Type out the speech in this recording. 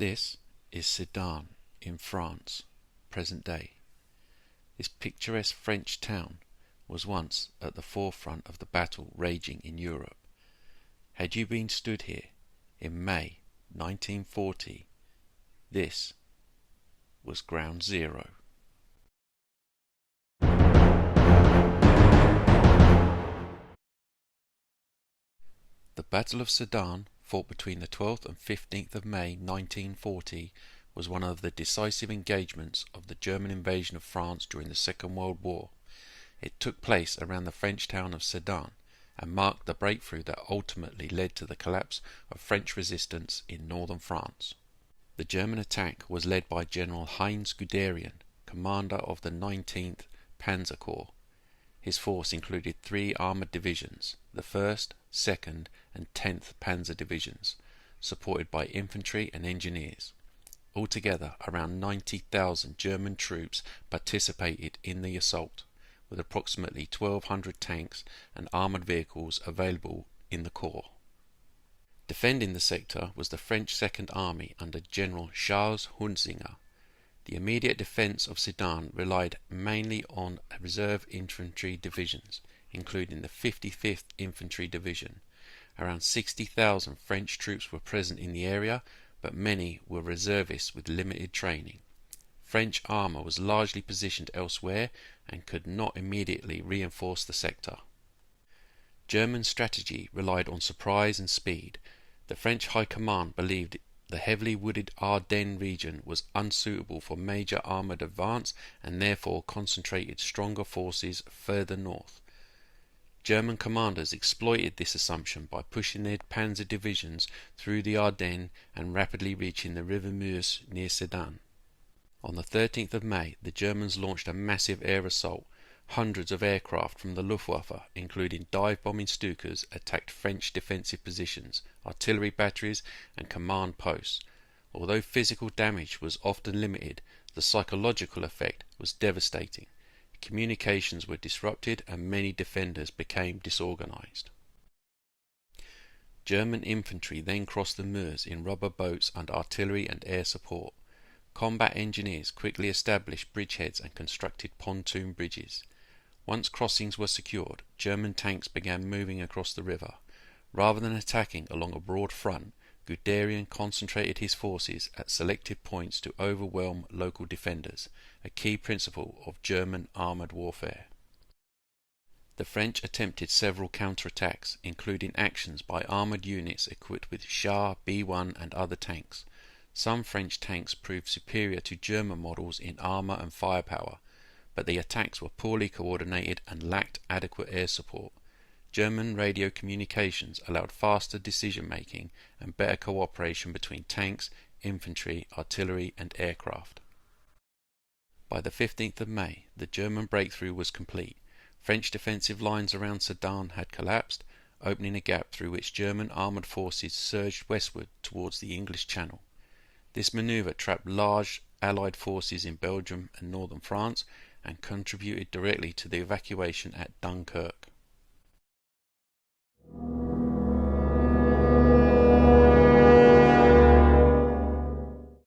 This is Sedan in France, present day. This picturesque French town was once at the forefront of the battle raging in Europe. Had you been stood here in May 1940, this was ground zero. The Battle of Sedan, fought between the 12th and 15th of May 1940, was one of the decisive engagements of the German invasion of France during the Second World War. It took place around the French town of Sedan and marked the breakthrough that ultimately led to the collapse of French resistance in northern France. The German attack was led by General Heinz Guderian, commander of the 19th Panzer Corps. His force included 3 armoured divisions, the 1st, 2nd and 10th Panzer Divisions, supported by infantry and engineers. Altogether, around 90,000 German troops participated in the assault, with approximately 1,200 tanks and armoured vehicles available in the corps. Defending the sector was the French Second Army under General Charles Hunzinger. The immediate defence of Sedan relied mainly on reserve infantry divisions, including the 55th Infantry Division. Around 60,000 French troops were present in the area, but many were reservists with limited training. French armour was largely positioned elsewhere and could not immediately reinforce the sector. German strategy relied on surprise and speed. The French High Command believed the heavily wooded Ardennes region was unsuitable for major armoured advance and therefore concentrated stronger forces further north. German commanders exploited this assumption by pushing their panzer divisions through the Ardennes and rapidly reaching the River Meuse near Sedan. On the 13th of May, the Germans launched a massive air assault. Hundreds of aircraft from the Luftwaffe, including dive-bombing Stukas, attacked French defensive positions, artillery batteries and command posts. Although physical damage was often limited, the psychological effect was devastating. Communications were disrupted and many defenders became disorganized. German infantry then crossed the Meuse in rubber boats under artillery and air support. Combat engineers quickly established bridgeheads and constructed pontoon bridges. Once crossings were secured, German tanks began moving across the river. Rather than attacking along a broad front, Guderian concentrated his forces at selected points to overwhelm local defenders, a key principle of German armoured warfare. The French attempted several counterattacks, including actions by armoured units equipped with Char B1 and other tanks. Some French tanks proved superior to German models in armour and firepower, but the attacks were poorly coordinated and lacked adequate air support. German radio communications allowed faster decision-making and better cooperation between tanks, infantry, artillery and aircraft. By the 15th of May, the German breakthrough was complete. French defensive lines around Sedan had collapsed, opening a gap through which German armoured forces surged westward towards the English Channel. This manoeuvre trapped large Allied forces in Belgium and northern France and contributed directly to the evacuation at Dunkirk.